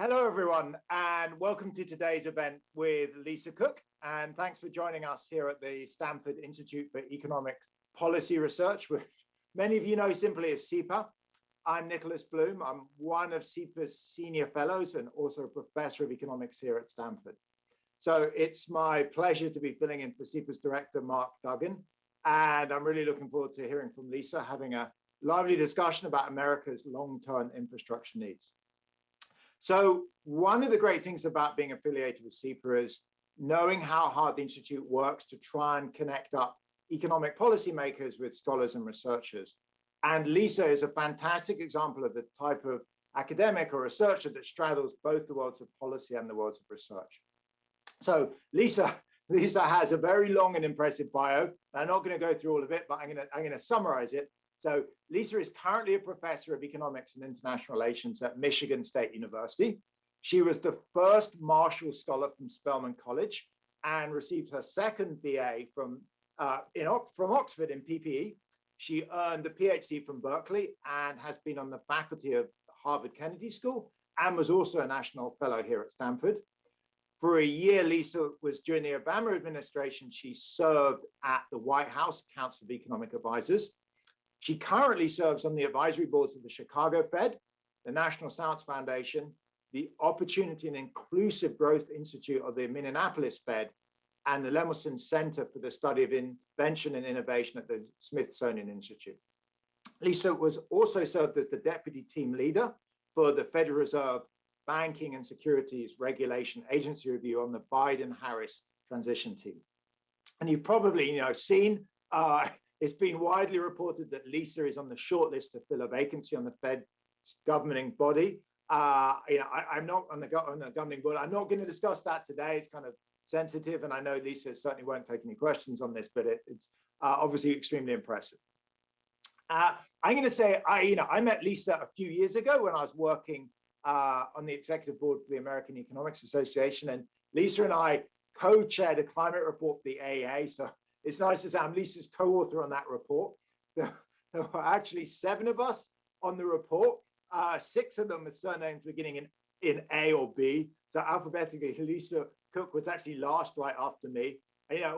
Hello, everyone, and welcome to today's event with Lisa Cook. And thanks for joining us here at the Stanford Institute for Economic Policy Research, which many of you know simply as SIEPR. I'm Nicholas Bloom. I'm one of SIEPR's senior fellows and also a professor of economics here at Stanford. So it's my pleasure to be filling in for SIEPR's director, Mark Duggan. And I'm really looking forward to hearing from Lisa, having a lively discussion about America's long-term infrastructure needs. So one of the great things about being affiliated with SIEPR is knowing how hard the Institute works to try and connect up economic policymakers with scholars and researchers. And Lisa is a fantastic example of the type of academic or researcher that straddles both the worlds of policy and the worlds of research. So Lisa has a very long and impressive bio. I'm not going to go through all of it, but I'm going to summarize it. So Lisa is currently a professor of economics and international relations at Michigan State University. She was the first Marshall Scholar from Spelman College and received her second BA from Oxford in PPE. She earned a Ph.D. from Berkeley and has been on the faculty of Harvard Kennedy School and was also a National Fellow here at Stanford. For a year, Lisa was during the Obama administration. She served at the White House Council of Economic Advisors. She currently serves on the advisory boards of the Chicago Fed, the National Science Foundation, the Opportunity and Inclusive Growth Institute of the Minneapolis Fed, and the Lemelson Center for the Study of Invention and Innovation at the Smithsonian Institution. Lisa was also served as the deputy team leader for the Federal Reserve Banking and Securities Regulation Agency Review on the Biden-Harris transition team. And you've probably seen it's been widely reported that Lisa is on the short list to fill a vacancy on the Fed's governing body. I'm not on the governing board. I'm not going to discuss that today. It's kind of sensitive, and I know Lisa certainly won't take any questions on this, but it's obviously extremely impressive. I'm going to say I met Lisa a few years ago when I was working on the executive board for the American Economics Association, and Lisa and I co-chaired a climate report for the AA. So it's nice to say I'm Lisa's co-author on that report. There were actually 7 of us on the report, 6 of them with surnames beginning in A or B. So alphabetically, Lisa Cook was actually last right after me. And, I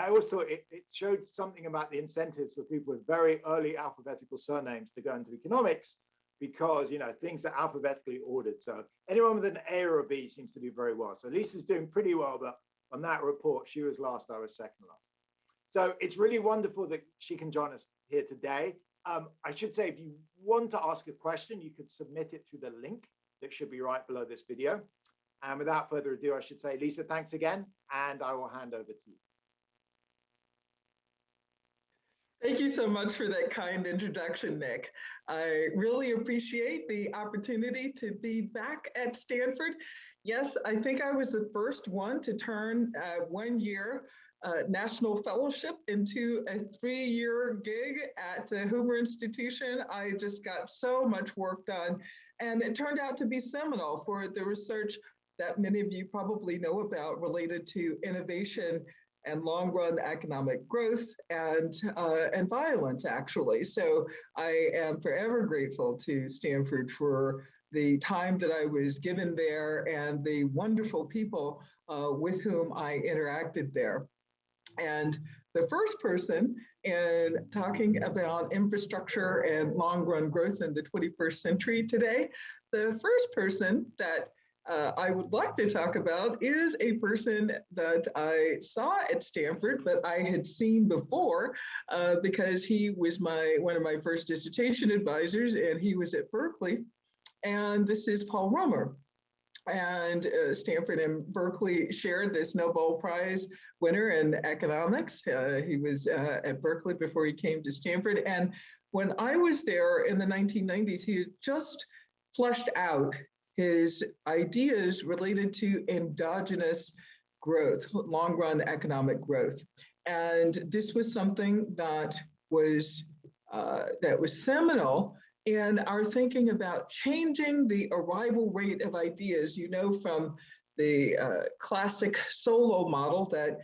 always thought it showed something about the incentives for people with very early alphabetical surnames to go into economics because, things are alphabetically ordered. So anyone with an A or a B seems to do very well. So Lisa's doing pretty well, but on that report, she was last, I was second last. So it's really wonderful that she can join us here today. I should say, if you want to ask a question, you could submit it through the link that should be right below this video. And without further ado, I should say, Lisa, thanks again, and I will hand over to you. Thank you so much for that kind introduction, Nick. I really appreciate the opportunity to be back at Stanford. Yes, I think I was the first one to turn 1 year National Fellowship into a 3-year gig at the Hoover Institution. I just got so much work done, and it turned out to be seminal for the research that many of you probably know about related to innovation and long-run economic growth and violence, actually. So I am forever grateful to Stanford for the time that I was given there and the wonderful people with whom I interacted there. And the first person in talking about infrastructure and long-run growth in the 21st century today, the first person that I would like to talk about is a person that I saw at Stanford, but I had seen before because he was one of my first dissertation advisors, and he was at Berkeley. And this is Paul Romer. And Stanford and Berkeley shared this Nobel Prize winner in economics. He was at Berkeley before he came to Stanford. And when I was there in the 1990s, he had just fleshed out his ideas related to endogenous growth, long-run economic growth. And this was something that was seminal in our thinking about changing the arrival rate of ideas. From the classic Solow model that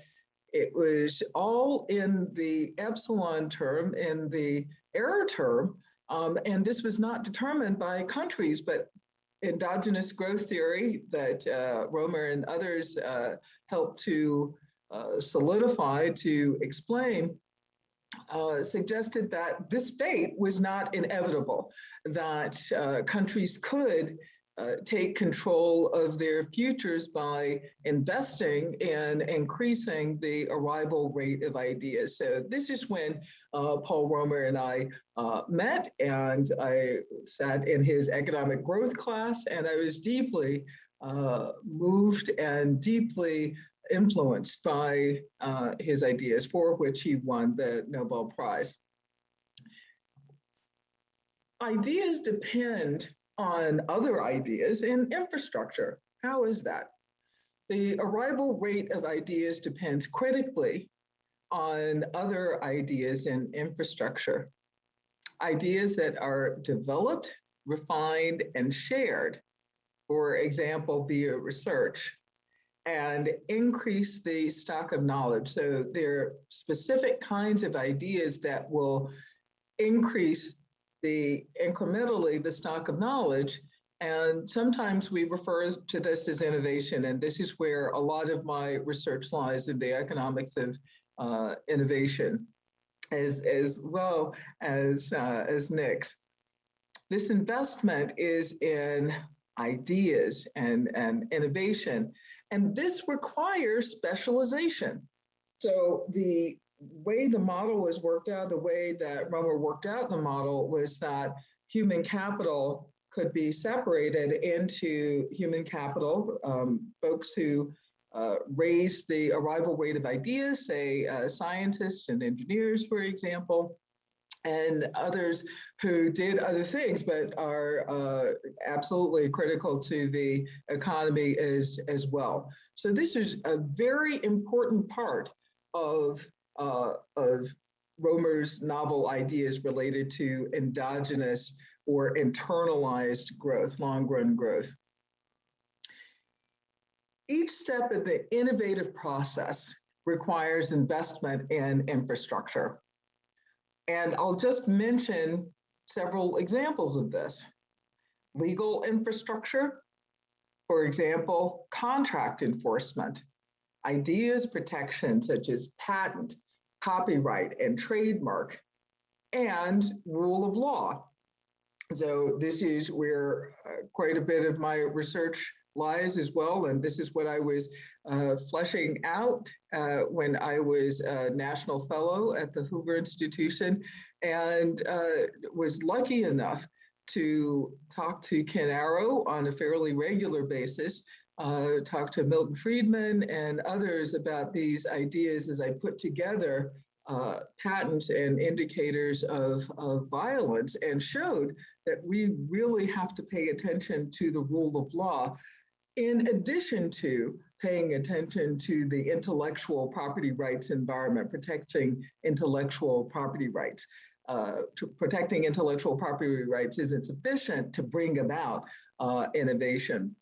it was all in the epsilon term, in the error term, and this was not determined by countries, but endogenous growth theory that Romer and others helped to solidify, to explain, suggested that this fate was not inevitable, that countries could take control of their futures by investing in increasing the arrival rate of ideas. So this is when Paul Romer and I met, and I sat in his economic growth class, and I was deeply moved and deeply influenced by his ideas, for which he won the Nobel Prize. Ideas depend on other ideas in infrastructure. How is that? The arrival rate of ideas depends critically on other ideas in infrastructure. Ideas that are developed, refined, and shared, for example, via research, and increase the stock of knowledge. So there are specific kinds of ideas that will increase incrementally the stock of knowledge. And sometimes we refer to this as innovation. And this is where a lot of my research lies, in the economics of innovation, as well as Nick's. This investment is in ideas and innovation. And this requires specialization. So the way the model was worked out, the way that Romer worked out the model, was that human capital could be separated into human capital, folks who raise the arrival rate of ideas, say scientists and engineers, for example, and others who did other things, but are absolutely critical to the economy as well. So this is a very important part of Romer's novel ideas related to endogenous or internalized growth, long-run growth. Each step of the innovative process requires investment in infrastructure. And I'll just mention several examples of this. Legal infrastructure, for example, contract enforcement, ideas protection such as patent, copyright, and trademark, and rule of law. So this is where quite a bit of my research lies as well, and this is what I was fleshing out when I was a National Fellow at the Hoover Institution, and was lucky enough to talk to Ken Arrow on a fairly regular basis, talk to Milton Friedman and others about these ideas as I put together patents and indicators of violence, and showed that we really have to pay attention to the rule of law, in addition to paying attention to the intellectual property rights environment, protecting intellectual property rights. Protecting intellectual property rights isn't sufficient to bring about innovation.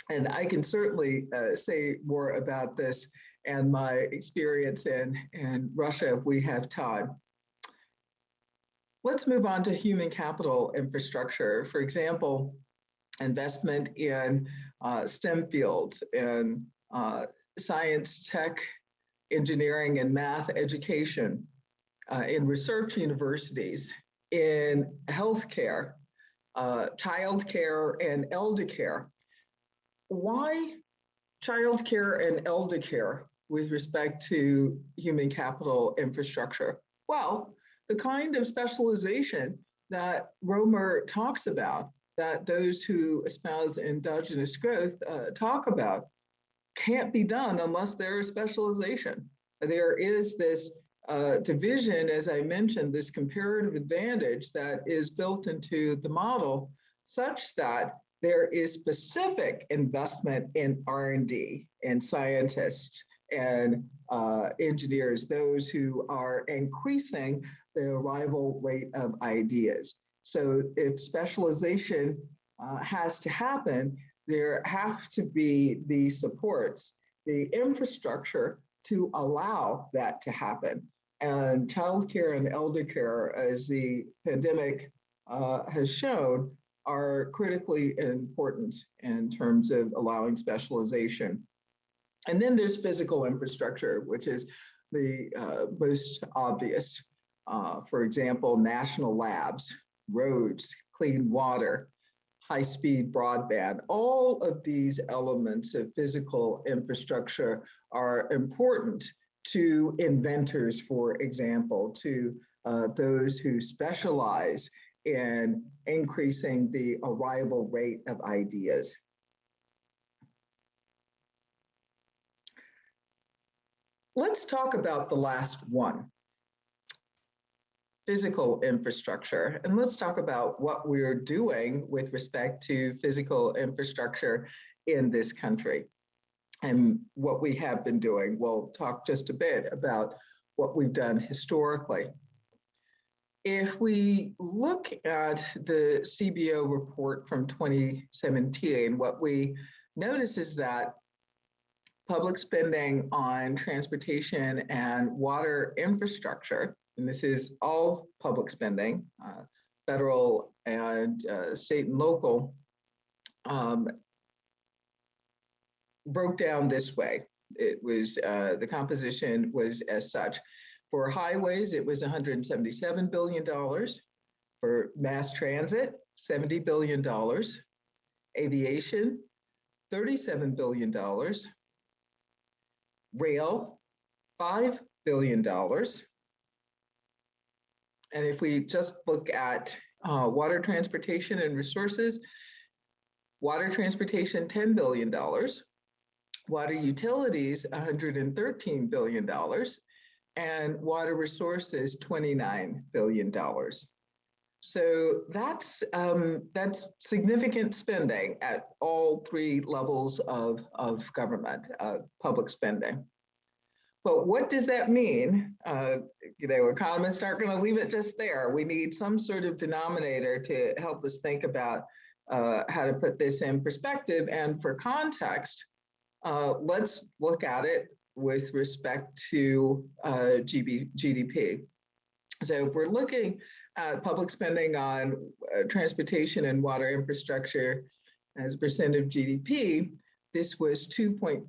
And I can certainly say more about this and my experience in Russia if we have time. Let's move on to human capital infrastructure. For example, investment in STEM fields, in science, tech, engineering, and math education, in research universities, in healthcare, childcare, and elder care. Why childcare and elder care with respect to human capital infrastructure? Well, the kind of specialization that Romer talks about, that those who espouse endogenous growth talk about, can't be done unless there is specialization. There is this division, as I mentioned, this comparative advantage that is built into the model, such that there is specific investment in R&D, and scientists and engineers, those who are increasing the arrival rate of ideas. So if specialization has to happen, there have to be the supports, the infrastructure to allow that to happen. And childcare and elder care, as the pandemic has shown, are critically important in terms of allowing specialization. And then there's physical infrastructure, which is the most obvious. For example, national labs, roads, clean water, high-speed broadband. All of these elements of physical infrastructure are important to inventors, for example, to those who specialize in increasing the arrival rate of ideas. Let's talk about the last one, physical infrastructure. And let's talk about what we're doing with respect to physical infrastructure in this country and what we have been doing. We'll talk just a bit about what we've done historically. If we look at the CBO report from 2017, what we notice is that public spending on transportation and water infrastructure, and this is all public spending, federal and state and local, broke down this way. It was, the composition was as such. For highways, it was $177 billion. For mass transit, $70 billion. Aviation, $37 billion. Rail, $5 billion. And if we just look at water transportation and resources, water transportation, $10 billion. Water utilities, $113 billion. And water resources, $29 billion. So that's significant spending at all three levels of government, public spending. But what does that mean? Economists aren't going to leave it just there. We need some sort of denominator to help us think about how to put this in perspective. And for context, let's look at it with respect to GDP. So if we're looking at public spending on transportation and water infrastructure as a percent of GDP, this was 2.5%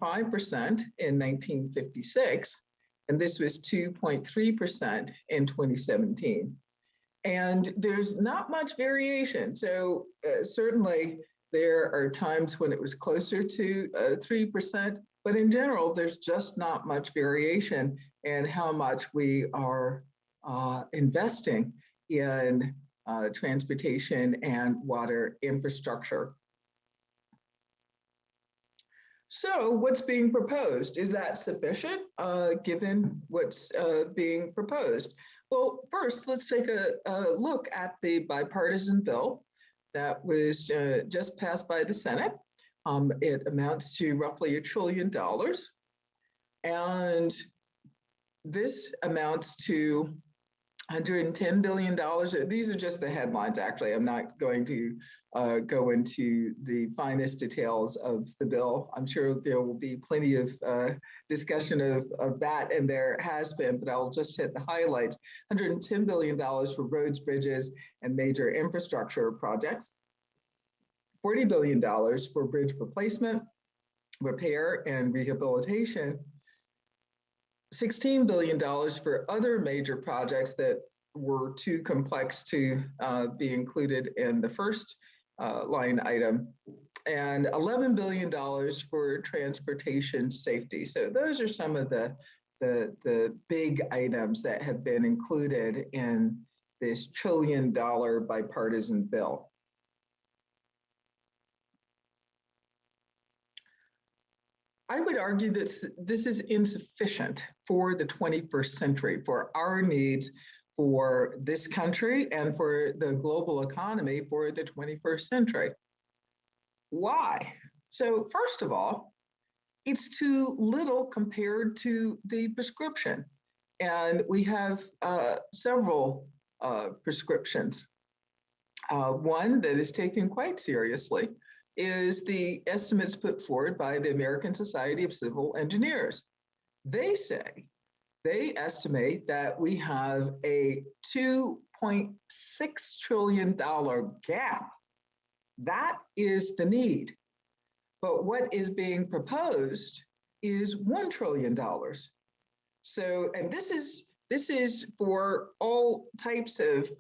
in 1956, and this was 2.3% in 2017. And there's not much variation. So certainly there are times when it was closer to 3%, but in general, there's just not much variation in how much we are investing in transportation and water infrastructure. So what's being proposed? Is that sufficient given what's being proposed? Well, first, let's take a look at the bipartisan bill that was just passed by the Senate. It amounts to roughly $1 trillion. And this amounts to $110 billion. These are just the headlines, actually. I'm not going to go into the finest details of the bill. I'm sure there will be plenty of discussion of that, and there has been, but I'll just hit the highlights. $110 billion for roads, bridges, and major infrastructure projects. $40 billion for bridge replacement, repair, and rehabilitation. $16 billion for other major projects that were too complex to be included in the first line item, and $11 billion for transportation safety. So those are some of the big items that have been included in this $1 trillion bipartisan bill. I would argue that this is insufficient for the 21st century, for our needs for this country and for the global economy for the 21st century. Why? So first of all, it's too little compared to the prescription. And we have several prescriptions. One that is taken quite seriously is the estimates put forward by the American Society of Civil Engineers. They estimate that we have a $2.6 trillion gap That is the need. But what is being proposed is $1 trillion. So, and this is for all types of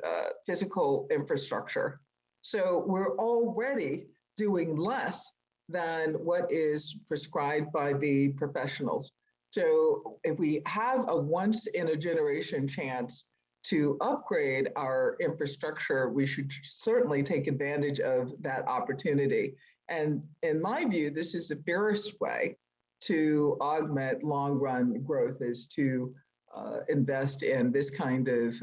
physical infrastructure. So we're already doing less than what is prescribed by the professionals. So if we have a once in a generation chance to upgrade our infrastructure, we should certainly take advantage of that opportunity. And in my view, this is the fairest way to augment long-run growth, is to invest in this kind of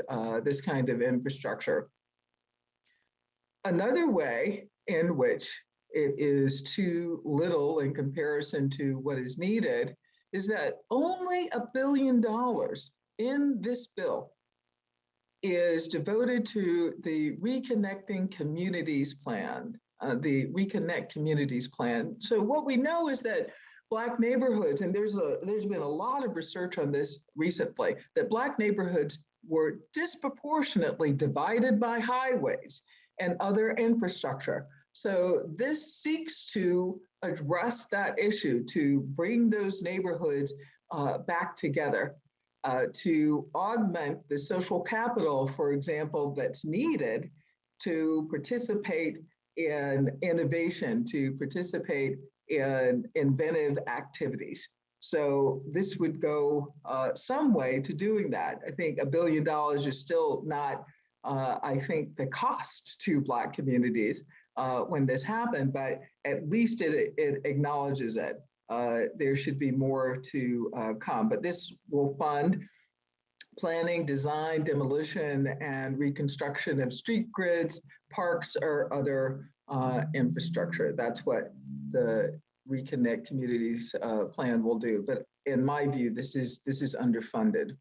infrastructure. Another way in which it is too little in comparison to what is needed is that only $1 billion in this bill is devoted to the Reconnecting Communities Plan, the Reconnect Communities Plan. So what we know is that Black neighborhoods, and there's been a lot of research on this recently, that Black neighborhoods were disproportionately divided by highways and other infrastructure. So this seeks to address that issue, to bring those neighborhoods back together, to augment the social capital, for example, that's needed to participate in innovation, to participate in inventive activities. So this would go some way to doing that. I think $1 billion is still not, I think, the cost to Black communities when this happened, but at least it acknowledges it. There should be more to come, but this will fund planning, design, demolition, and reconstruction of street grids, parks, or other infrastructure. That's what the Reconnect Communities plan will do. But in my view, this is underfunded.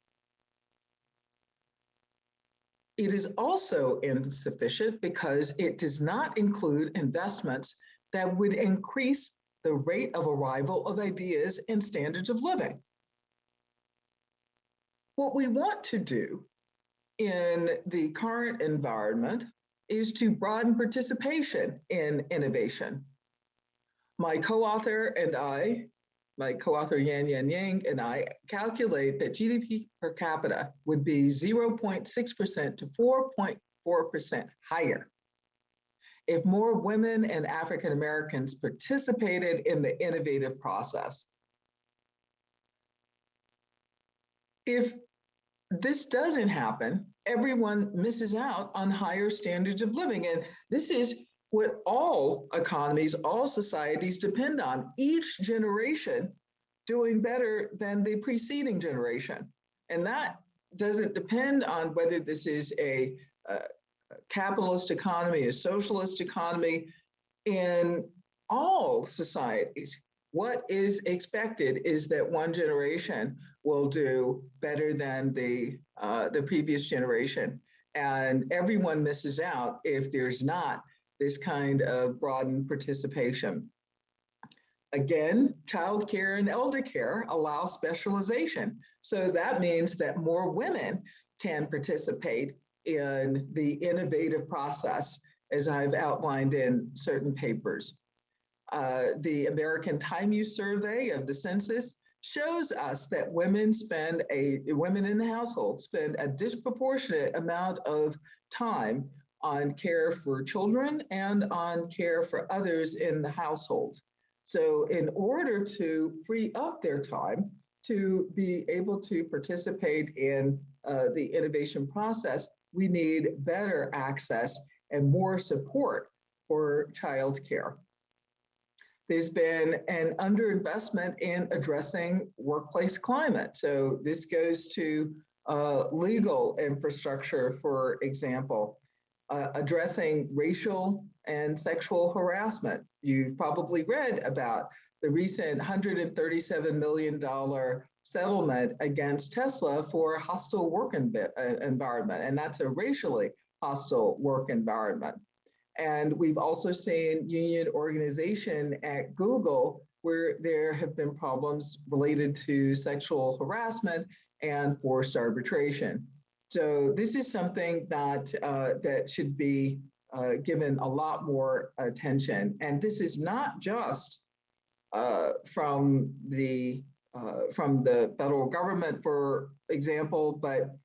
It is also insufficient because it does not include investments that would increase the rate of arrival of ideas and standards of living. What we want to do in the current environment is to broaden participation in innovation. My co-author and I, my co-author Yan Yang and I, calculate that GDP per capita would be 0.6% to 4.4% higher if more women and African Americans participated in the innovative process. If this doesn't happen, everyone misses out on higher standards of living. And this is what all economies, all societies depend on, each generation doing better than the preceding generation. And that doesn't depend on whether this is a capitalist economy, a socialist economy. In all societies, what is expected is that one generation will do better than the previous generation. And everyone misses out if there's not this kind of broadened participation. Again, childcare and elder care allow specialization. So that means that more women can participate in the innovative process, as I've outlined in certain papers. The American Time Use Survey of the Census shows us that women in the household spend a disproportionate amount of time on care for children and on care for others in the household. So in order to free up their time to be able to participate in the innovation process, we need better access and more support for childcare. There's been an underinvestment in addressing workplace climate. So this goes to legal infrastructure, for example, addressing racial and sexual harassment. You've probably read about the recent $137 million settlement against Tesla for a hostile work environment, and that's a racially hostile work environment. And we've also seen union organization at Google where there have been problems related to sexual harassment and forced arbitration. So this is something that that should be given a lot more attention. And this is not just from the federal government, for example, but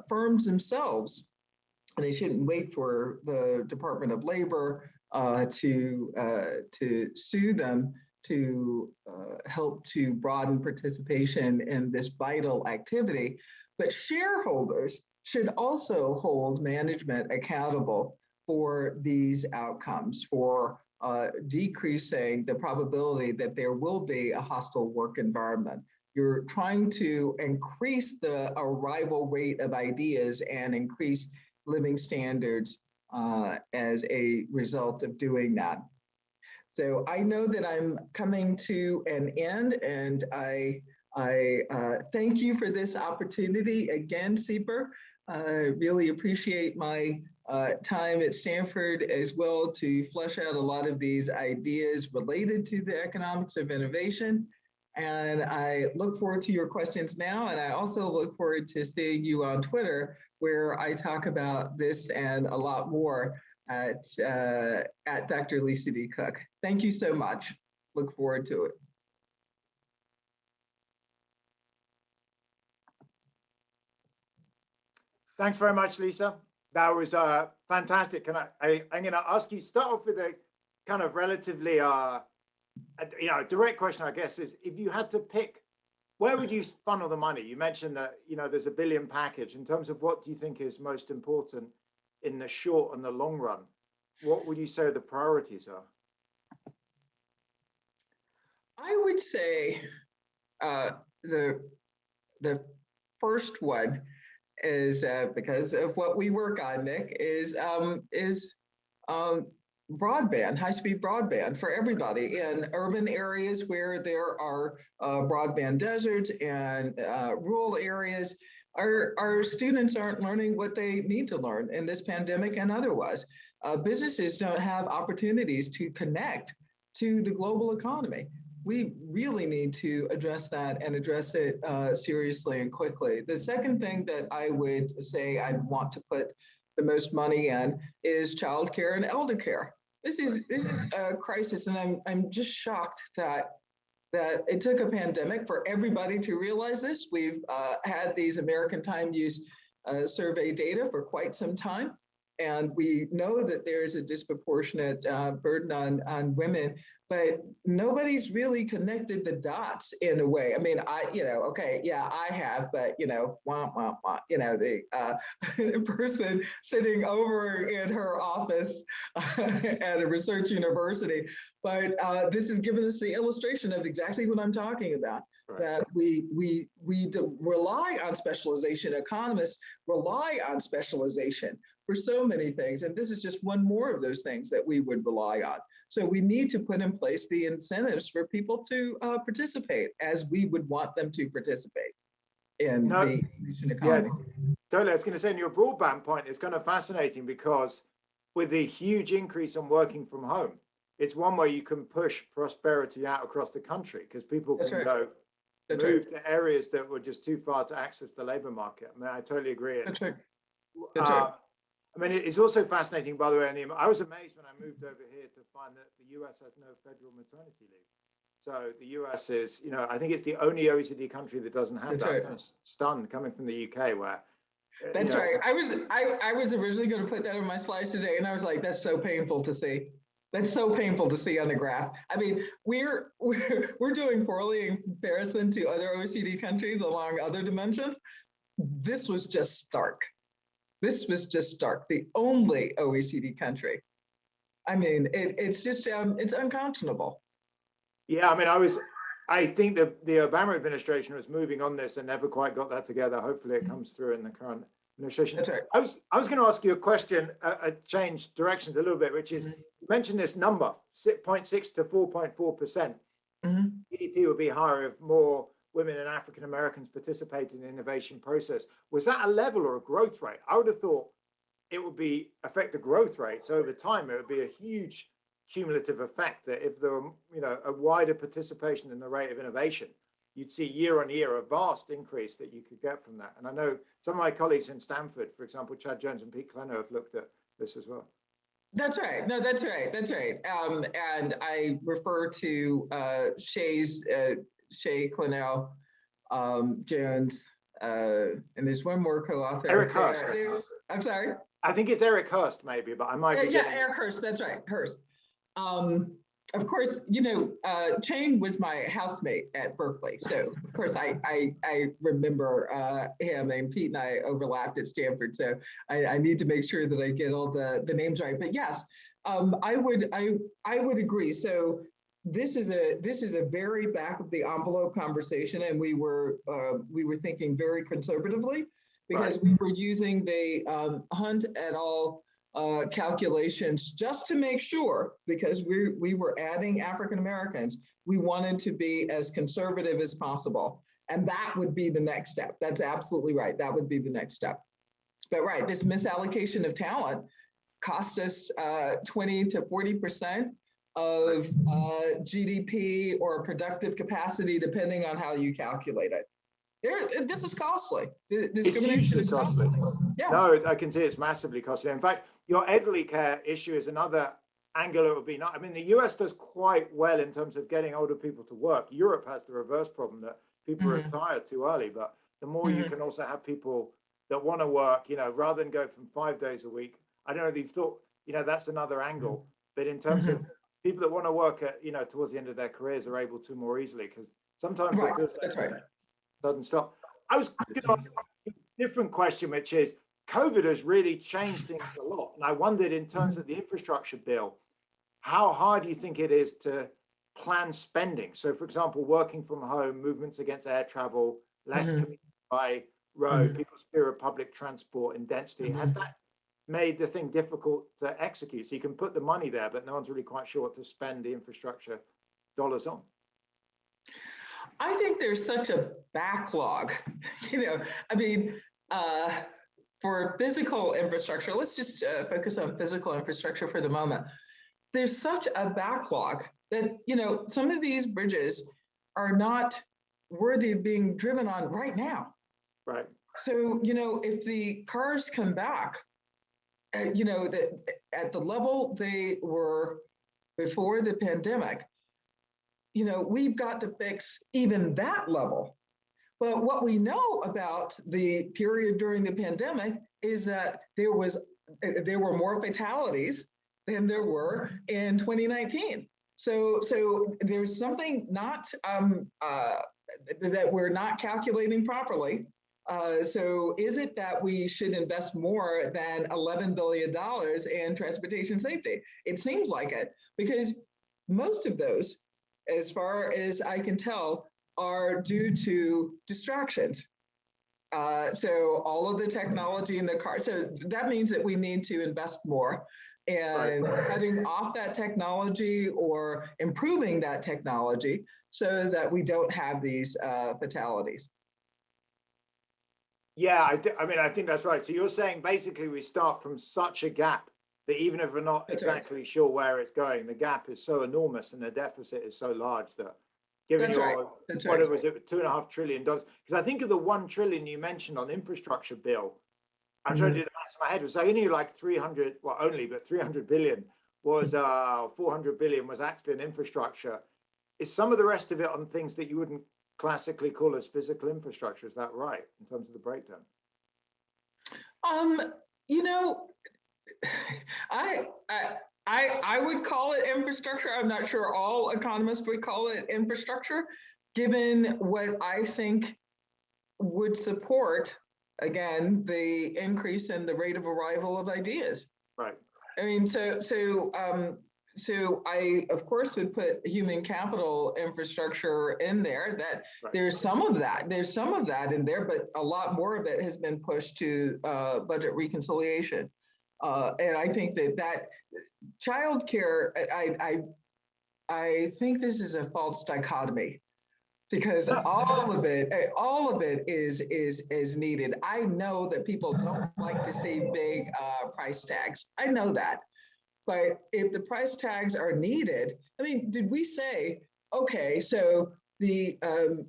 firms themselves. And they shouldn't wait for the Department of Labor to sue them to help to broaden participation in this vital activity. But shareholders should also hold management accountable for these outcomes, for decreasing the probability that there will be a hostile work environment. You're trying to increase the arrival rate of ideas and increase living standards as a result of doing that. So I know that I'm coming to an end, and I thank you for this opportunity again, SIEPR. Really appreciate my time at Stanford as well to flesh out a lot of these ideas related to the economics of innovation. And I look forward to your questions now. And I also look forward to seeing you on Twitter, where I talk about this and a lot more at Dr. Lisa D. Cook. Thank you so much. Look forward to it. Thanks very much, Lisa. That was fantastic. I'm going to ask you, start off with a kind of relatively, direct question, I guess, is if you had to pick, where would you funnel the money? You mentioned that, there's a $1 billion package. In terms of what do you think is most important in the short and the long run? What would you say the priorities are? I would say the first one is because of what we work on, Nick, is broadband, high-speed broadband for everybody in urban areas where there are broadband deserts and rural areas. Our students aren't learning what they need to learn in this pandemic and otherwise. Businesses don't have opportunities to connect to the global economy. We really need to address that and address it seriously and quickly. The second thing that I would say I'd want to put the most money in is childcare and elder care. This is a crisis, and I'm just shocked that it took a pandemic for everybody to realize this. We've had these American Time Use Survey data for quite some time, and we know that there's a disproportionate burden on women, but nobody's really connected the dots in a way. I mean, I have, but the person sitting over in her office at a research university. But this has given us the illustration of exactly what I'm talking about. Right. That we rely on specialization. Economists rely on specialization for so many things. And this is just one more of those things that we would rely on. So we need to put in place the incentives for people to participate as we would want them to participate in the nation economy. Yeah, totally. I was going to say, in your broadband point, it's kind of fascinating because with the huge increase in working from home, it's one way you can push prosperity out across the country because people can move to areas that were just too far to access the labor market. I mean, I totally agree. That's right. I mean, it's also fascinating, by the way, I was amazed when I moved over here to find that the US has no federal maternity leave. So the US is, I think it's the only OECD country that doesn't have that. I was kind of stunned coming from the UK where. That's right. I was originally going to put that on my slides today, and I was like, that's so painful to see. That's so painful to see on the graph. I mean, we're doing poorly in comparison to other OECD countries along other dimensions. This was just stark. The only OECD country. I mean, it's just, it's unconscionable. Yeah, I mean, I think the Obama administration was moving on this and never quite got that together. Hopefully it comes through in the current administration. That's right. I was going to ask you a question, change directions a little bit, which is, you mentioned this number, 0.6 to 4.4%. GDP would be higher if more women and African Americans participate in the innovation process. Was that a level or a growth rate? I would have thought it would affect the growth rates over time. It would be a huge cumulative effect that if there were, a wider participation in the rate of innovation, you'd see year on year a vast increase that you could get from that. And I know some of my colleagues in Stanford, for example, Chad Jones and Pete Klenner, have looked at this as well. That's right. No, that's right. That's right. And I refer to Shay Clennell Jones, and there's one more co-author. Eric Hurst. I'm sorry. I think it's Eric Hurst, maybe, but I might be getting... Eric Hurst. That's right, Hurst. Of course, Chang was my housemate at Berkeley, so of course I remember him, and Pete and I overlapped at Stanford, so I need to make sure that I get all the names right. But yes, I would agree. So this is a very back of the envelope conversation, and we were thinking very conservatively, because we were using the Hunt et al. Calculations just to make sure, because we were adding African Americans, we wanted to be as conservative as possible. And that would be the next step. That's absolutely right. That would be the next step. But right, this misallocation of talent cost us 20 to 40% of GDP or productive capacity, depending on how you calculate it. This is costly. Discrimination is costly. Yeah. No, I can see it's massively costly. In fact, your elderly care issue is another angle it would be. I mean, the US does quite well in terms of getting older people to work. Europe has the reverse problem that people retire too early. But the more you can also have people that want to work, rather than go from 5 days a week. I don't know if you've thought, that's another angle. But in terms of people that want to work at, towards the end of their careers are able to more easily, because sometimes it feels like doesn't stop. I was going to ask a different question, which is, COVID has really changed things a lot. And I wondered, in terms of the infrastructure bill, how hard do you think it is to plan spending? So, for example, working from home, movements against air travel, less commuting by road, people's fear of public transport and density. Has that made the thing difficult to execute? So you can put the money there, but no one's really quite sure what to spend the infrastructure dollars on. I think there's such a backlog, for physical infrastructure. Let's just focus on physical infrastructure for the moment. There's such a backlog that, some of these bridges are not worthy of being driven on right now. Right. So, if the cars come back, that at the level they were before the pandemic, we've got to fix even that level. But what we know about the period during the pandemic is that there were more fatalities than there were in 2019. So there's something not that we're not calculating properly. So is it that we should invest more than $11 billion in transportation safety? It seems like it, because most of those, as far as I can tell, are due to distractions. So all of the technology in the car. So that means that we need to invest more, and cutting off that technology or improving that technology so that we don't have these fatalities. Yeah, I think that's right. So you're saying basically we start from such a gap that even if we're not exactly sure where it's going, the gap is so enormous and the deficit is so large that given what was it, $2.5 trillion? Because I think of the $1 trillion you mentioned on infrastructure bill, I'm trying to do the maths in my head. It was only like 300, well, only, but 300 billion was 400 billion was actually in infrastructure. Is some of the rest of it on things that you wouldn't classically call as physical infrastructure? Is that right in terms of the breakdown? I would call it infrastructure. I'm not sure all economists would call it infrastructure, given what I think would support, again, the increase in the rate of arrival of ideas. Right. I mean, so I, of course, would put human capital infrastructure in there. That there's some of that in there, but a lot more of it has been pushed to budget reconciliation. And I think that childcare, I think this is a false dichotomy, because all of it is needed. I know that people don't like to see big price tags. I know that. But if the price tags are needed, I mean, did we say, okay, so the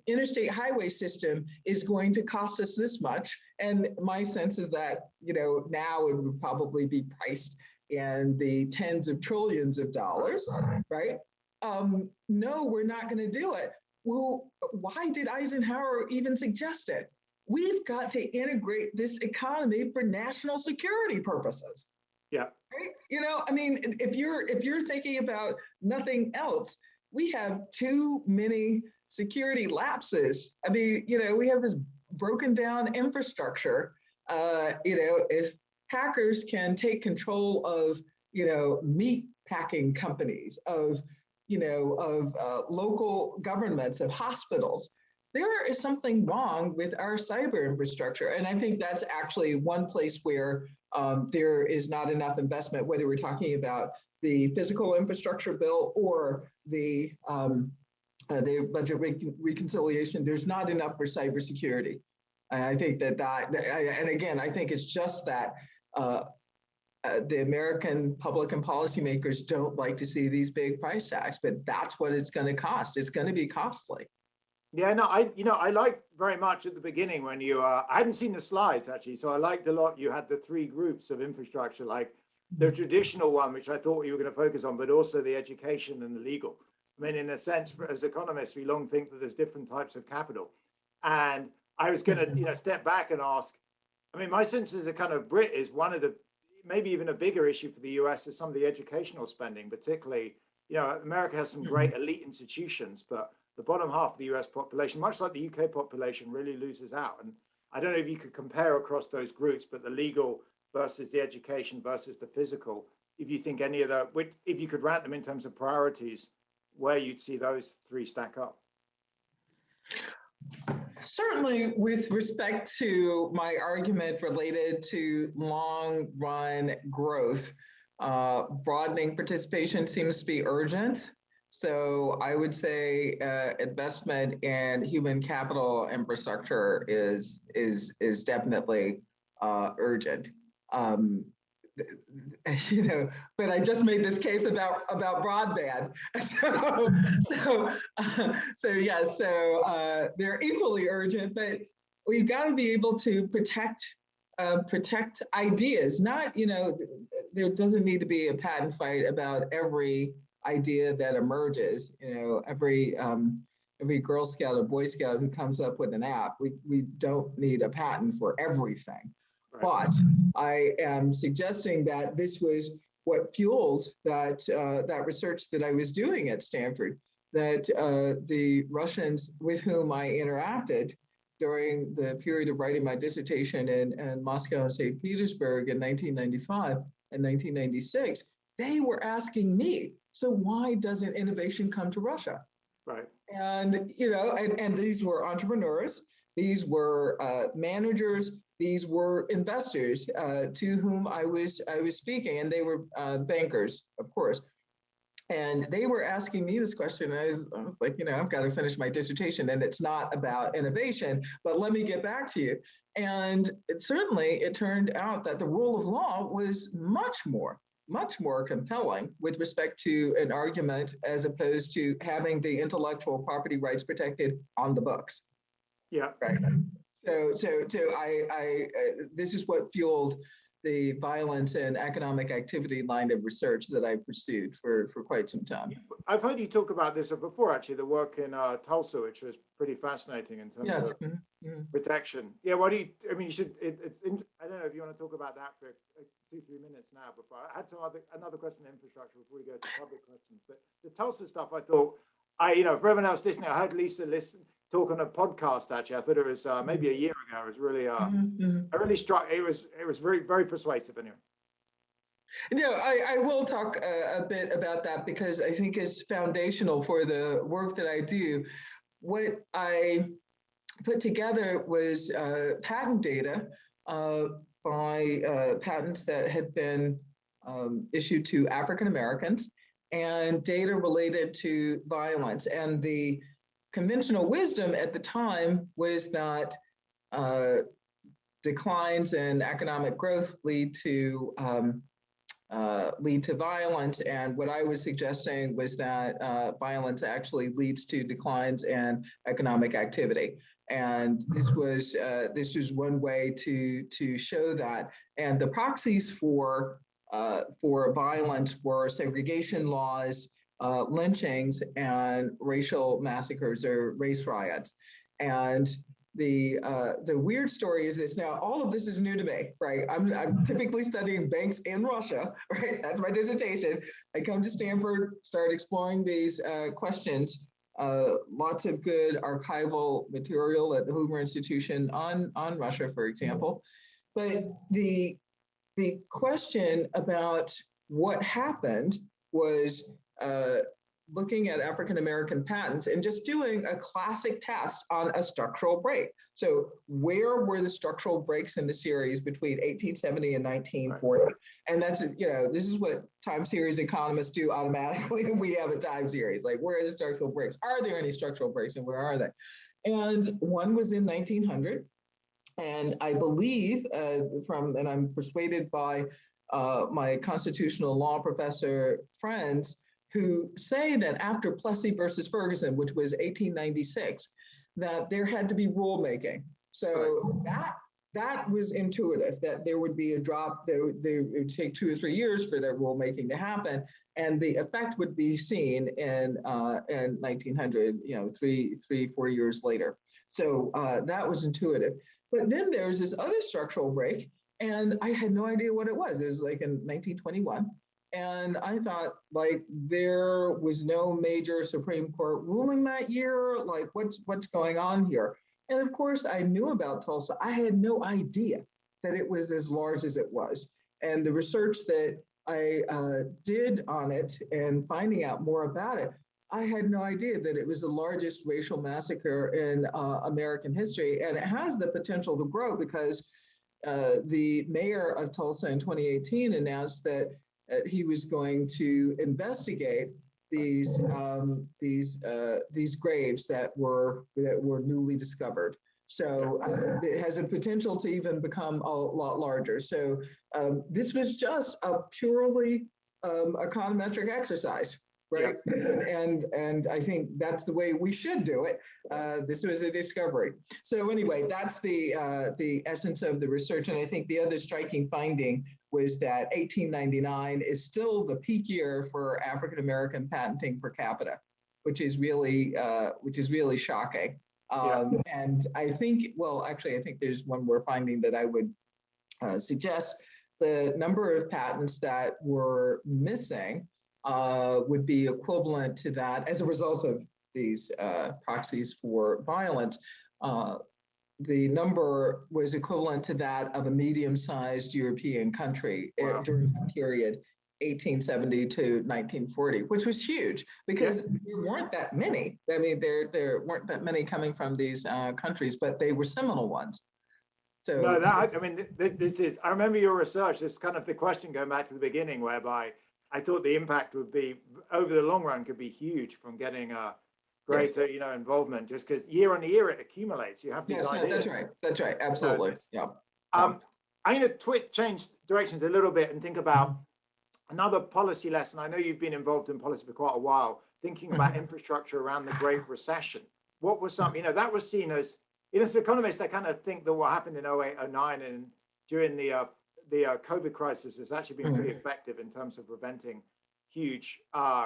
interstate highway system is going to cost us this much? And my sense is that, now it would probably be priced in the tens of trillions of dollars, right? No, we're not going to do it. Well, why did Eisenhower even suggest it? We've got to integrate this economy for national security purposes. Yeah. Right? You know, I mean, if you're thinking about nothing else, we have too many security lapses. I mean, you know, we have this broken down infrastructure. You know, if hackers can take control of, you know, meat packing companies, of, you know, of local governments, of hospitals, there is something wrong with our cyber infrastructure. And I think that's actually one place where there is not enough investment, whether we're talking about the physical infrastructure bill or the budget reconciliation. There's not enough for cybersecurity. I think that and again, I think it's just that the American public and policymakers don't like to see these big price tags, but that's what it's going to cost. It's going to be costly. Yeah, no, I liked very much at the beginning when you, I hadn't seen the slides actually, so I liked a lot. You had the three groups of infrastructure, like the traditional one, which I thought you were going to focus on, but also the education and the legal. I mean, in a sense, as economists, we long think that there's different types of capital. And I was going to, step back and ask, I mean, my sense as a kind of Brit is one of the, maybe even a bigger issue for the US is some of the educational spending, particularly, America has some great elite institutions, but the bottom half of the US population, much like the UK population, really loses out. And I don't know if you could compare across those groups, but the legal versus the education versus the physical, if you think any of the, if you could rank them in terms of priorities, where you'd see those three stack up. Certainly, with respect to my argument related to long run growth, broadening participation seems to be urgent. So I would say investment in human capital infrastructure is definitely urgent. But I just made this case about broadband. So they're equally urgent, but we've got to be able to protect ideas. Not, there doesn't need to be a patent fight about every idea that emerges. Every Girl Scout or Boy Scout who comes up with an app, we don't need a patent for everything. Right. But I am suggesting that this was what fueled that research that I was doing at Stanford, that the Russians with whom I interacted during the period of writing my dissertation in Moscow and St. Petersburg in 1995 and 1996, they were asking me, so why doesn't innovation come to Russia? Right. And, and these were entrepreneurs, these were managers, these were investors to whom I was speaking, and they were bankers, of course. And they were asking me this question. And I was like, I've got to finish my dissertation, and it's not about innovation, but let me get back to you. And it turned out that the rule of law was much more compelling with respect to an argument as opposed to having the intellectual property rights protected on the books. Yeah. Right. So this is what fueled the violence and economic activity line of research that I pursued for quite some time. I've heard you talk about this before, actually, the work in Tulsa, which was pretty fascinating in terms of protection. Yeah, you should, I don't know if you want to talk about that for 2-3 minutes now before. I had another question on infrastructure before we go to public questions, but the Tulsa stuff, I thought, for everyone else listening, I heard Lisa talk on a podcast, actually. I thought it was maybe a year ago. It was really, I really struck, it was very, very persuasive anyway. I will talk a bit about that because I think it's foundational for the work that I do. What I put together was patent data by patents that had been issued to African Americans and data related to violence. And the conventional wisdom at the time was that declines in economic growth lead to violence. And what I was suggesting was that violence actually leads to declines in economic activity. And this was one way to show that. And the proxies for for violence were segregation laws, lynchings, and racial massacres or race riots. And the weird story is this. Now, all of this is new to me, right? I'm typically studying banks in Russia, right? That's my dissertation. I come to Stanford, start exploring these questions. Lots of good archival material at the Hoover Institution on Russia, for example. But the question about what happened was looking at African-American patents and just doing a classic test on a structural break. So where were the structural breaks in the series between 1870 and 1940? Right. And that's, this is what time series economists do automatically when we have a time series. Like, where are the structural breaks? Are there any structural breaks and where are they? And one was in 1900. And I believe and I'm persuaded by my constitutional law professor friends who say that after Plessy versus Ferguson, which was 1896, that there had to be rulemaking. So that was intuitive, that there would be a drop, that it would take 2 or 3 years for that rulemaking to happen, and the effect would be seen in 1900, 4 years later. So that was intuitive. But then there's this other structural break, and I had no idea what it was. It was like in 1921. And I thought, like, there was no major Supreme Court ruling that year. Like, what's going on here? And of course, I knew about Tulsa. I had no idea that it was as large as it was. And the research that I did on it and finding out more about it, I had no idea that it was the largest racial massacre in American history. And it has the potential to grow because the mayor of Tulsa in 2018 announced that he was going to investigate these graves that were newly discovered. So it has a potential to even become a lot larger. So this was just a purely econometric exercise, right? Yeah. And I think that's the way we should do it. This was a discovery. So anyway, that's the essence of the research. And I think the other striking finding was that 1899 is still the peak year for African-American patenting per capita, which is really shocking. And I think, I think there's one more finding that I would suggest. The number of patents that were missing would be equivalent to that as a result of these proxies for violence. The number was equivalent to that of a medium-sized European country during the period 1870 to 1940, which was huge because there weren't that many. I mean, there weren't that many coming from these countries, but they were seminal ones. So no, this is, I remember your research, this kind of the question going back to the beginning, whereby I thought the impact would be, over the long run, could be huge from getting a greater, involvement, just because year on year it accumulates. You have these ideas. That's right. Absolutely. Yeah. I'm going to change directions a little bit and think about another policy lesson. I know you've been involved in policy for quite a while, thinking about infrastructure around the Great Recession. What was something, that was seen as, as economists, I kind of think that what happened in 08, 09 and during the COVID crisis has actually been pretty effective in terms of preventing huge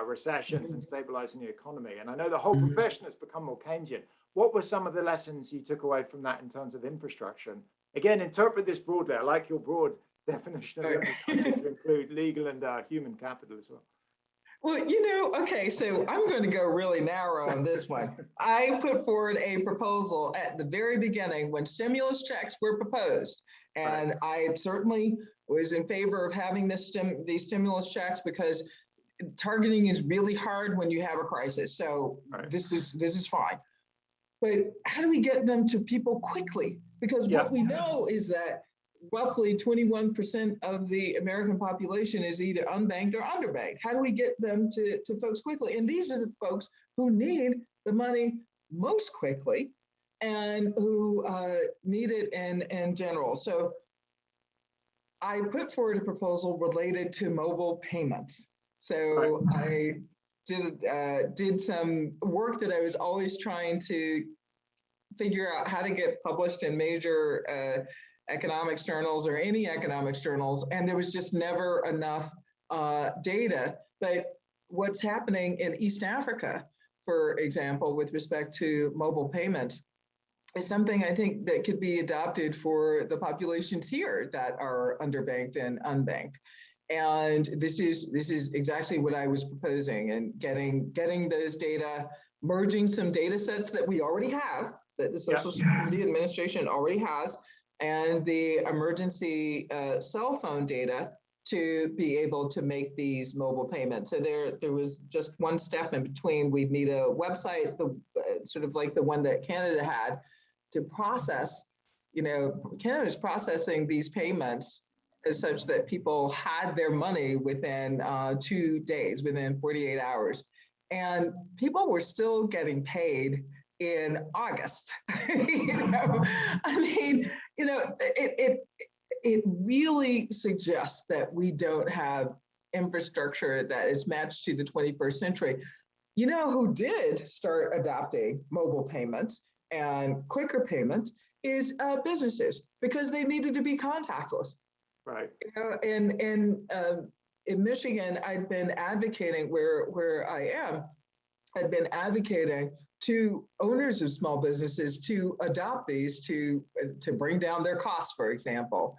recessions and stabilizing the economy. And I know the whole profession has become more Keynesian. What were some of the lessons you took away from that in terms of infrastructure? And again, interpret this broadly. I like your broad definition of infrastructure to include legal and human capital as well. Well, okay, so I'm going to go really narrow on this one. I put forward a proposal at the very beginning when stimulus checks were proposed. And I certainly was in favor of having these stimulus checks because targeting is really hard when you have a crisis. So this is fine. But how do we get them to people quickly? Because what we know is that roughly 21% of the American population is either unbanked or underbanked. How do we get them to folks quickly? And these are the folks who need the money most quickly and who need it in general. So I put forward a proposal related to mobile payments. So I did some work that I was always trying to figure out how to get published in major economics journals or any economics journals, and there was just never enough data. But what's happening in East Africa, for example, with respect to mobile payments, is something I think that could be adopted for the populations here that are underbanked and unbanked. And this is exactly what I was proposing, and getting those data, merging some data sets that we already have, that the Social Security Administration already has, and the emergency cell phone data to be able to make these mobile payments. So there was just one step in between. We'd need a website, sort of like the one that Canada had, to process. Canada's processing these payments as such that people had their money within 2 days, within 48 hours. And people were still getting paid in August. It really suggests that we don't have infrastructure that is matched to the 21st century. You know who did start adopting mobile payments and quicker payments is businesses, because they needed to be contactless. Right. In Michigan, I'd been advocating where I am. I'd been advocating to owners of small businesses to adopt these to bring down their costs, for example,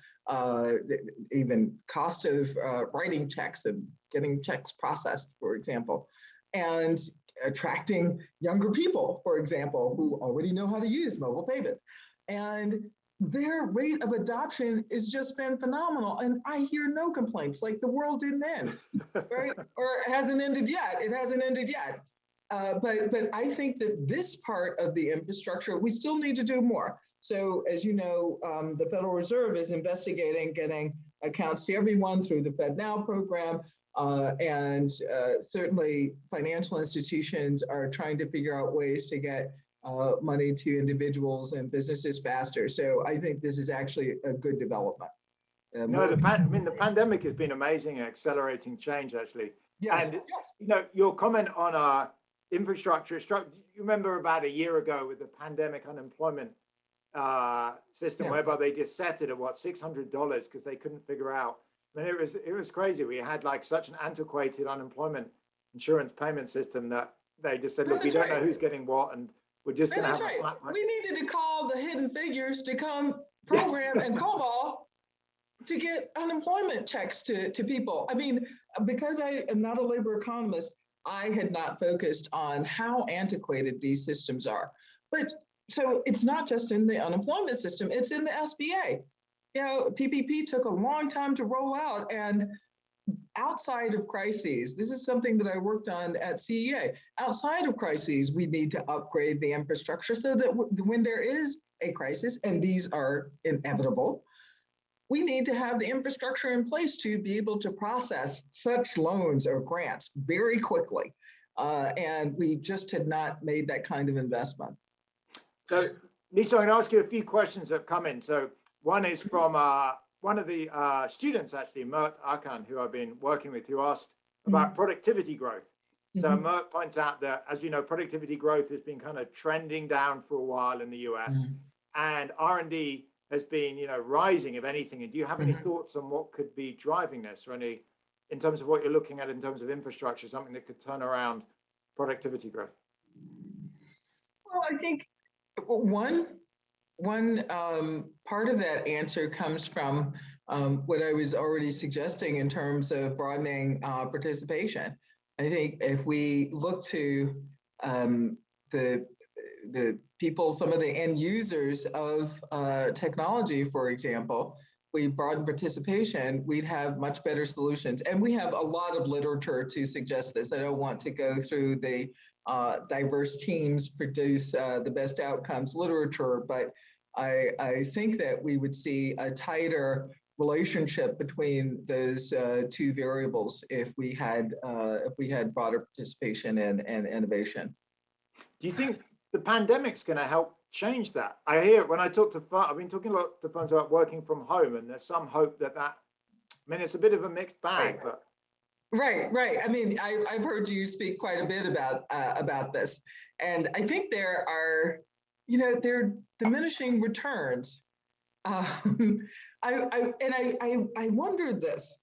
even cost of writing checks and getting checks processed, for example, and attracting younger people, for example, who already know how to use mobile payments. And their rate of adoption has just been phenomenal. And I hear no complaints, like the world didn't end, right? Or it hasn't ended yet. It hasn't ended yet. But I think that this part of the infrastructure, we still need to do more. So as you know, the Federal Reserve is investigating getting accounts to everyone through the FedNow program. And certainly financial institutions are trying to figure out ways to get money to individuals and businesses faster. So I think this is actually a good development. The pandemic has been amazing at accelerating change, actually. Yes. And your comment on infrastructure. You remember about a year ago with the pandemic unemployment system, whereby they just set it at $600 because they couldn't figure out. I mean, it was crazy. We had like such an antiquated unemployment insurance payment system that they just said, look, we don't know who's getting what, and we're just going to have a flat rate. We needed to call the Hidden Figures to come program and COBOL to get unemployment checks to people. I mean, because I am not a labor economist, I had not focused on how antiquated these systems are. But so it's not just in the unemployment system, it's in the SBA. PPP took a long time to roll out, and outside of crises, this is something that I worked on at CEA. Outside of crises, we need to upgrade the infrastructure so that when there is a crisis, and these are inevitable, we need to have the infrastructure in place to be able to process such loans or grants very quickly. And we just had not made that kind of investment. So, Lisa, I'm going to ask you a few questions that have come in. So one is from one of the students, actually, Mert Akan, who I've been working with, who asked about productivity growth. So Mert points out that, as you know, productivity growth has been kind of trending down for a while in the US, and R&D has been, rising, if anything. And do you have any thoughts on what could be driving this, or any, in terms of what you're looking at in terms of infrastructure, something that could turn around productivity growth? Well, I think one part of that answer comes from what I was already suggesting in terms of broadening participation. I think if we look to the people, some of the end users of technology, for example, we broaden participation, we'd have much better solutions. And we have a lot of literature to suggest this. I don't want to go through the diverse teams produce the best outcomes literature, but I think that we would see a tighter relationship between those two variables if we had broader participation and innovation. Do you think the pandemic's going to help change that? I hear when I talk to I've been talking a lot to firms about working from home, and there's some hope that I mean, it's a bit of a mixed bag, but. Right. I mean, I've heard you speak quite a bit about this, and I think there are, there are diminishing returns I wondered this.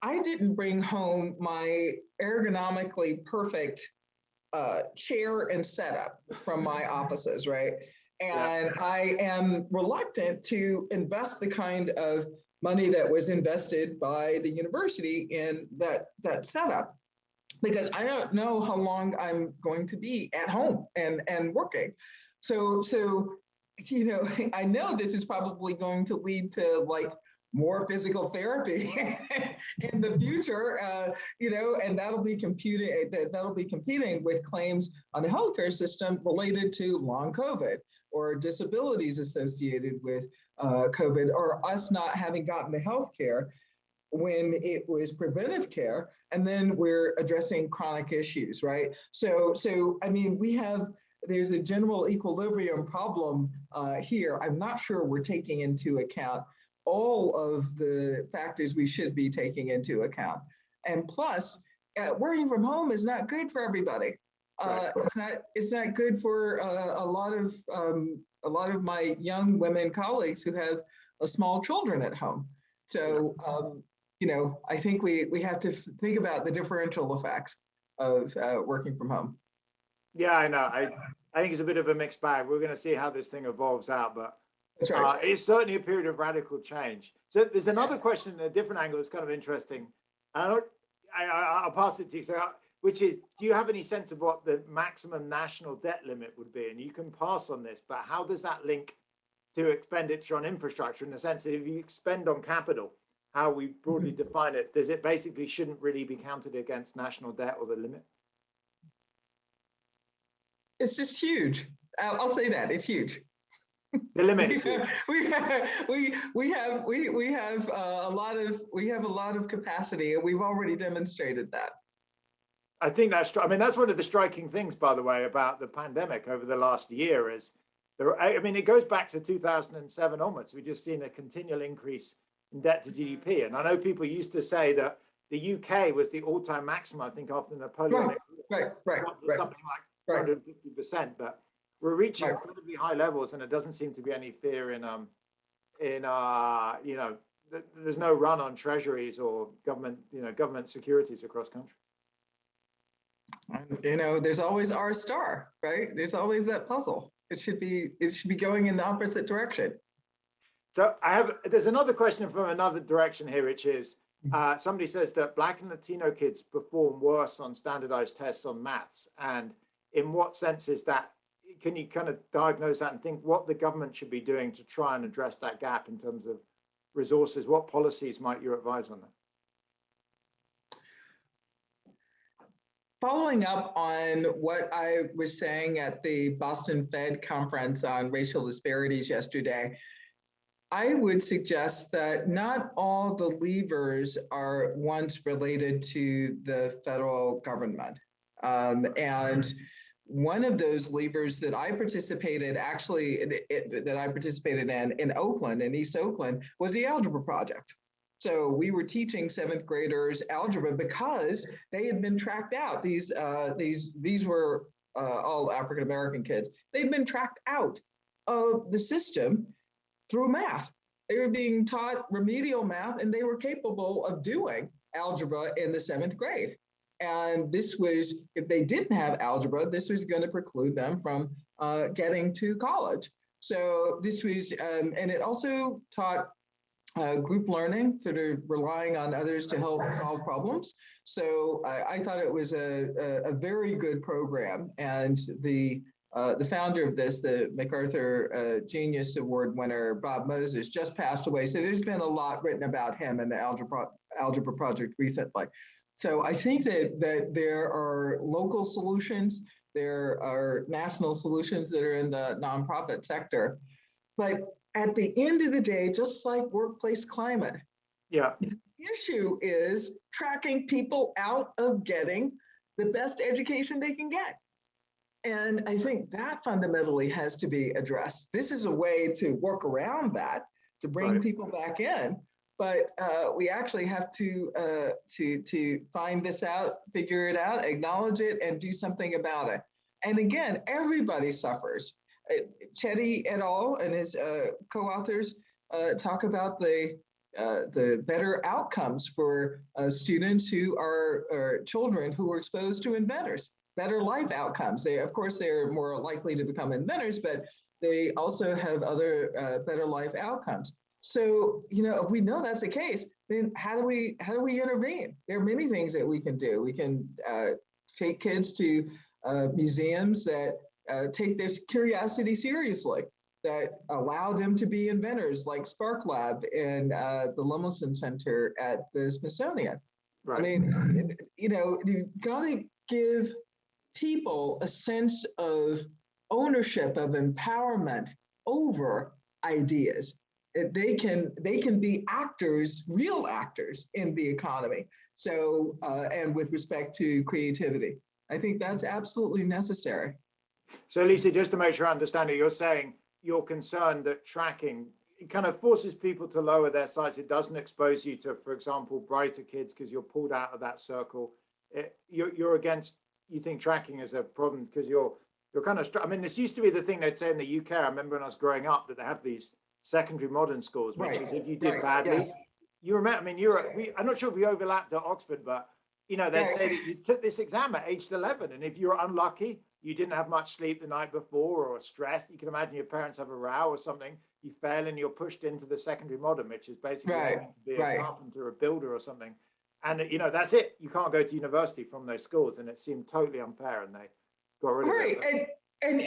I didn't bring home my ergonomically perfect chair and setup from my offices, right? And I am reluctant to invest the kind of money that was invested by the university in that setup, because I don't know how long I'm going to be at home and working. So I know this is probably going to lead to like more physical therapy in the future, and that'll be competing with claims on the healthcare system related to long COVID or disabilities associated with COVID, or us not having gotten the healthcare when it was preventive care, and then we're addressing chronic issues, right? So I mean, there's a general equilibrium problem here. I'm not sure we're taking into account all of the factors we should be taking into account. And plus, working from home is not good for everybody. Right. It's not good for a lot of my young women colleagues who have small children at home. So I think we have to think about the differential effects of working from home. Yeah, I know. I think it's a bit of a mixed bag. We're going to see how this thing evolves out, but that's right. It's certainly a period of radical change. So there's another question in a different angle that's kind of interesting. I'll pass it to you. So, which is, do you have any sense of what the maximum national debt limit would be? And you can pass on this, but how does that link to expenditure on infrastructure, in the sense that if you expend on capital, how we broadly define it, does it basically shouldn't really be counted against national debt or the limit? It's just huge. I'll say that it's huge. The limit is huge. We have a lot of capacity, and we've already demonstrated that. I think that's one of the striking things, by the way, about the pandemic over the last year is it goes back to 2007 onwards. We've just seen a continual increase in debt to GDP. And I know people used to say that the UK was the all-time maximum, I think, after Napoleon. Right. Something like 250%, but we're reaching incredibly high levels, and it doesn't seem to be any fear there's no run on treasuries or government securities across country. There's always our star, right? There's always that puzzle. It should be going in the opposite direction. So there's another question from another direction here, which is somebody says that Black and Latino kids perform worse on standardized tests on maths, and in what sense is that? Can you kind of diagnose that and think what the government should be doing to try and address that gap in terms of resources? What policies might you advise on that? Following up on what I was saying at the Boston Fed conference on racial disparities yesterday, I would suggest that not all the levers are ones related to the federal government. And one of those levers that I participated in Oakland, in East Oakland, was the algebra project. So we were teaching seventh graders algebra because they had been tracked out. These were all African American kids. They'd been tracked out of the system through math. They were being taught remedial math, and they were capable of doing algebra in the seventh grade. And this was, if they didn't have algebra, this was going to preclude them from getting to college. So this was, and it also taught group learning, sort of relying on others to help solve problems. So I thought it was a very good program. And the founder of this, the MacArthur Genius Award winner, Bob Moses, just passed away. So there's been a lot written about him and the algebra project recently. So I think that there are local solutions, there are national solutions that are in the nonprofit sector. But at the end of the day, just like workplace climate, the issue is tracking people out of getting the best education they can get. And I think that fundamentally has to be addressed. This is a way to work around that, to bring people back in. But we actually have to find this out, figure it out, acknowledge it, and do something about it. And again, everybody suffers. Chetty et al. And his co-authors talk about the better outcomes for students who are children who are exposed to inventors, better life outcomes. Of course, they're more likely to become inventors, but they also have other better life outcomes. So, if we know that's the case, then how do we intervene? There are many things that we can do. We can take kids to museums that take their curiosity seriously, that allow them to be inventors, like Spark Lab and the Lemelson Center at the Smithsonian. Right. I mean, you've got to give people a sense of ownership, of empowerment over ideas. They can be actors, real actors in the economy. So, and with respect to creativity, I think that's absolutely necessary. So, Lisa, just to make sure I understand it, you're saying you're concerned that tracking, it kind of forces people to lower their sights. It doesn't expose you to, for example, brighter kids because you're pulled out of that circle. You're against, you think tracking is a problem because you're kind of, I mean, this used to be the thing they'd say in the UK. I remember when I was growing up that they have these secondary modern schools, which is if you did badly, yes. You remember, I mean, I'm not sure if we overlapped at Oxford, but, they'd say that you took this exam at age 11, and if you were unlucky, you didn't have much sleep the night before or stressed, you can imagine your parents have a row or something, you fail and you're pushed into the secondary modern, which is basically to be a carpenter, a builder or something. And, that's it. You can't go to university from those schools, and it seemed totally unfair, and they got rid of it. And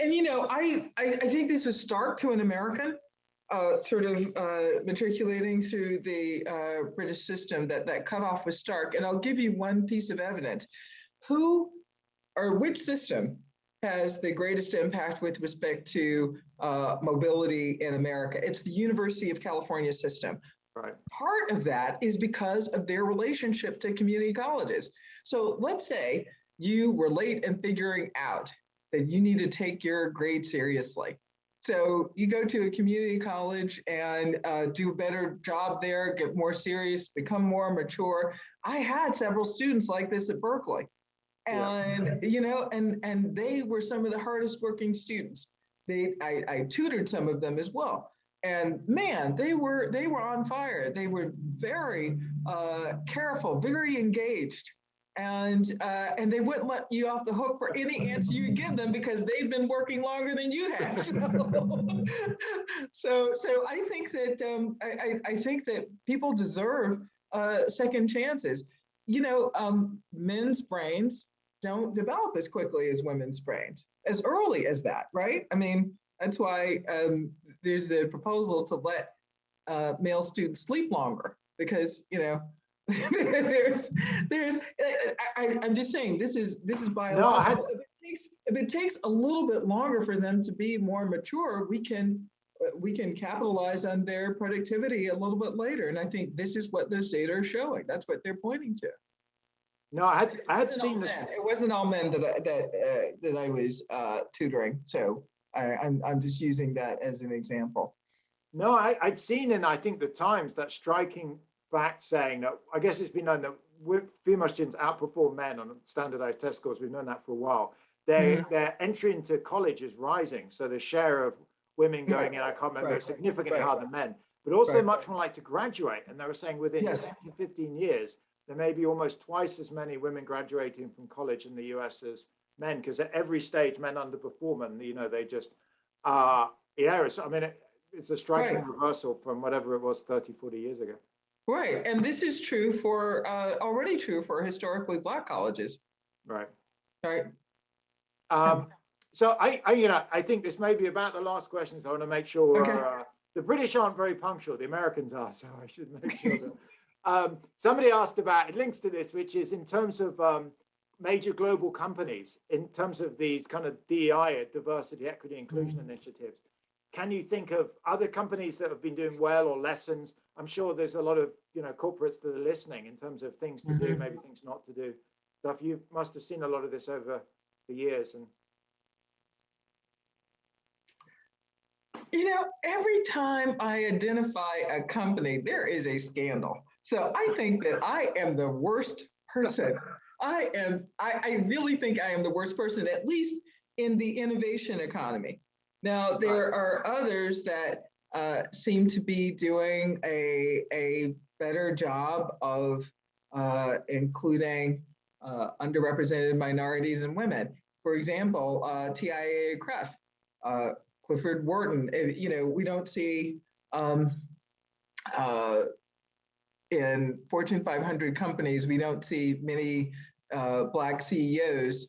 I think this is stark to an American, sort of matriculating through the British system, that cutoff was stark. And I'll give you one piece of evidence. Which system has the greatest impact with respect to mobility in America? It's the University of California system. Right. Part of that is because of their relationship to community colleges. So let's say you were late in figuring out that you need to take your grade seriously. So you go to a community college and do a better job there, get more serious, become more mature. I had several students like this at Berkeley. And, and they were some of the hardest working students. I tutored some of them as well. And man, they were on fire. They were very careful, very engaged. And they wouldn't let you off the hook for any answer you give them because they'd been working longer than you had. So I think that I think that people deserve second chances. Men's brains don't develop as quickly as women's brains, as early as that, right? I mean, that's why there's the proposal to let male students sleep longer because I'm just saying this is biological. If it takes a little bit longer for them to be more mature, we can capitalize on their productivity a little bit later. And I think this is what those data are showing. That's what they're pointing to. No, I had seen this. It wasn't all men that I was tutoring. So I'm just using that as an example. No, I'd seen in, I think, the Times, that striking fact saying that, I guess it's been known that female students outperform men on standardized test scores. We've known that for a while. Their entry into college is rising. So the share of women going in, I can't remember, significantly higher than men, but also much more like to graduate. And they were saying within 10 to 15 years, there may be almost twice as many women graduating from college in the US as men, because at every stage men underperform, and they just it's a striking reversal from whatever it was 30, 40 years ago. Right, and this is true for already true for historically Black colleges. Right. Right. So I think this may be about the last question. So I want to make sure the British aren't very punctual. The Americans are, so I should make sure that. Somebody asked about, it links to this, which is in terms of major global companies, in terms of these kind of DEI, diversity, equity, inclusion initiatives. Can you think of other companies that have been doing well or lessons? I'm sure there's a lot of corporates that are listening in terms of things to do, maybe things not to do. Stuff you must have seen a lot of this over the years. And every time I identify a company, there is a scandal. So I think that I am the worst person. I really think I am the worst person, at least in the innovation economy. Now, there are others that seem to be doing a better job of including underrepresented minorities and women. For example, TIAA-CREF, Clifford Wharton. We don't see in Fortune 500 companies, we don't see many Black CEOs.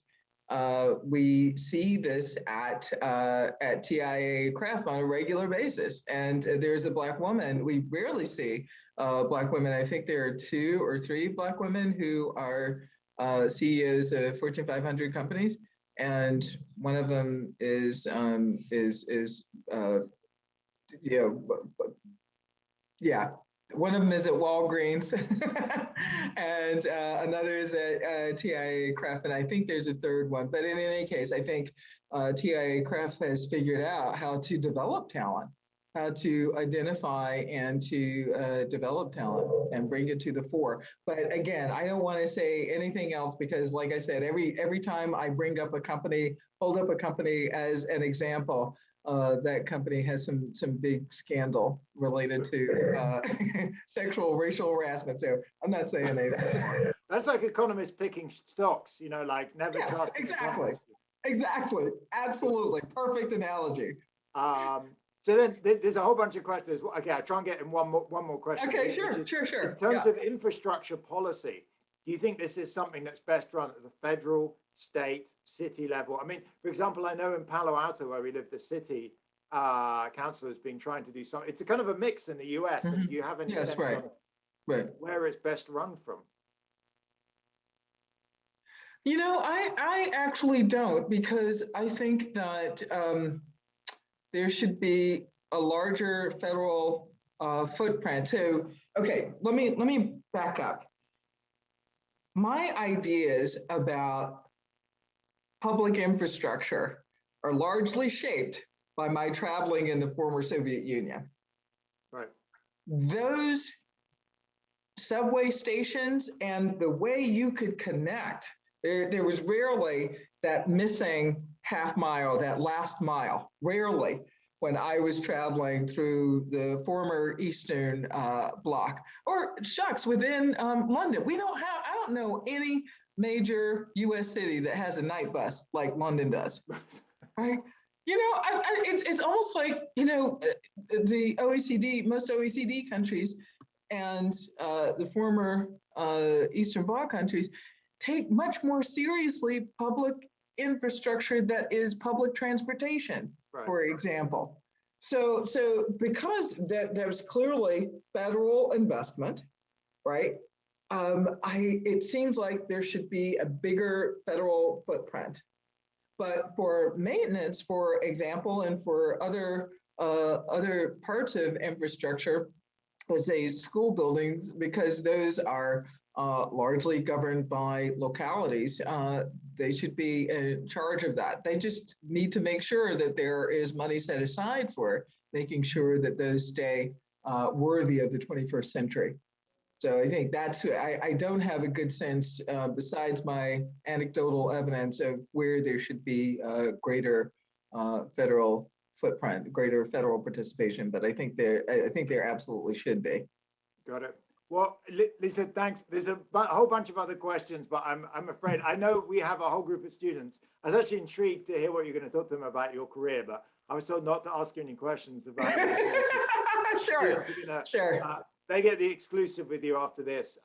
We see this at TIAA-CREF on a regular basis, and there's a Black woman. We rarely see Black women. I think there are 2 or 3 Black women who are CEOs of Fortune 500 companies, and one of them is one of them is at Walgreens, and another is at TIAA-CREF, and I think there's a third one. But in any case, I think TIAA-CREF has figured out how to develop talent, how to identify and to develop talent and bring it to the fore. But again, I don't want to say anything else because, like I said, every time I bring up a company, hold up a company as an example, that company has some big scandal related to sexual, racial harassment. So I'm not saying anything. That's like economists picking stocks, like never trust. Exactly. Absolutely. Perfect analogy. So then there's a whole bunch of questions. Okay, I'll try and get in one more question. Okay, sure. In terms of infrastructure policy, do you think this is something that's best run at the federal, state, city level? I mean, for example, I know in Palo Alto, where we live, the city council has been trying to do something. It's a kind of a mix in the US. And do you have any sense on where it's best run from? I actually don't, because I think that there should be a larger federal footprint. So, okay, let me back up. My ideas about public infrastructure are largely shaped by my traveling in the former Soviet Union. Right. Those subway stations and the way you could connect, there was rarely that missing half mile, that last mile, rarely when I was traveling through the former Eastern Bloc, or shucks, within London. I don't know any major US city that has a night bus like London does, right? It's almost like, the OECD, most OECD countries and the former Eastern Bloc countries take much more seriously public infrastructure that is public transportation, for example. So because there's clearly federal investment, right? It seems like there should be a bigger federal footprint. But for maintenance, for example, and for other parts of infrastructure, let's say school buildings, because those are largely governed by localities, they should be in charge of that. They just need to make sure that there is money set aside for making sure that those stay worthy of the 21st century. So I think I don't have a good sense, besides my anecdotal evidence, of where there should be greater federal footprint, greater federal participation. But I think there absolutely should be. Got it. Well, Lisa, thanks. There's a whole bunch of other questions, but I'm afraid, I know we have a whole group of students. I was actually intrigued to hear what you're going to talk to them about your career, but I was told not to ask you any questions about your career. Sure. They get the exclusive with you after this.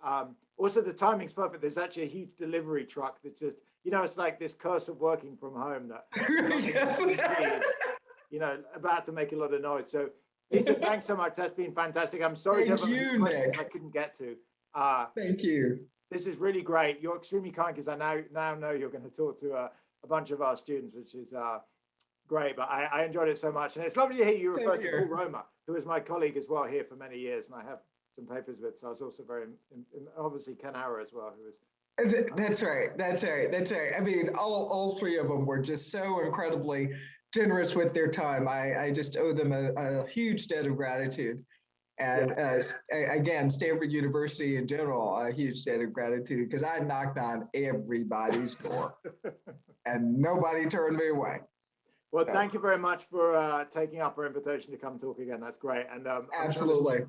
Also, the timing's perfect. There's actually a huge delivery truck that's just, it's like this curse of working from home that is, about to make a lot of noise. So, Lisa, thanks so much. That's been fantastic. I'm sorry to have any questions I couldn't get to. Thank you. This is really great. You're extremely kind, because I now know you're going to talk to a bunch of our students, which is great. But I enjoyed it so much. And it's lovely to hear you refer to Paul Roma, who was my colleague as well here for many years. And I have some papers with, so I was also very, obviously Ken Hauer as well, who was. That's right. I mean, all three of them were just so incredibly generous with their time. I just owe them a huge debt of gratitude. And again, Stanford University in general, a huge debt of gratitude, because I knocked on everybody's door and nobody turned me away. Well, thank you very much for taking up our invitation to come talk again. That's great. And absolutely.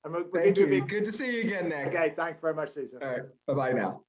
We'll Thank you. Good to see you again, Nick. Okay, thanks very much, Lisa. All right. Bye-bye now.